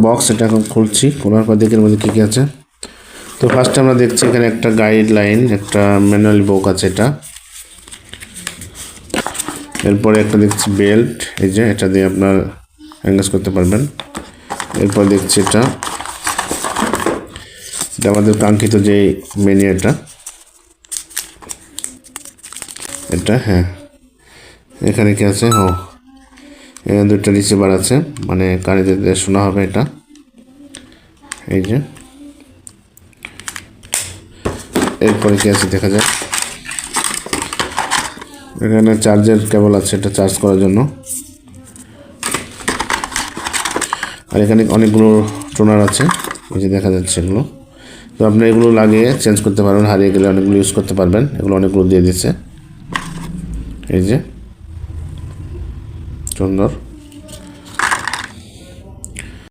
Box এটা এখন খুলছি, খোলার পর দেখে এর মধ্যে কী কী আছে। তো ফার্স্টে আমরা দেখছি এখানে একটা গাইডলাইন, একটা ম্যানুয়াল বুক আছে এটা। এরপরে একটা দেখছি বেল্ট, এই যে এটা দিয়ে আপনার এঙ্গেজ করতে পারবেন। এরপর দেখছি এটা আমাদের কাঙ্ক্ষিত যে মেনু, এটা হ্যাঁ, এখানে কি আছে, এখানে দুটো রিসিভার আছে, মানে কানে দিতে শোনা হবে এটা। এই যে এরপরে কি আছে দেখা যায়, এখানে চার্জের কেবল আছে, এটা চার্জ করার জন্য। আর এখানে অনেকগুলো টোনার আছে, এই যে দেখা যাচ্ছে এগুলো। তো আপনি এগুলো লাগিয়ে চেঞ্জ করতে পারবেন, হারিয়ে গেলে অনেকগুলো ইউজ করতে পারবেন। এগুলো অনেকগুলো দিয়ে দিচ্ছে, এই যে সুন্দর।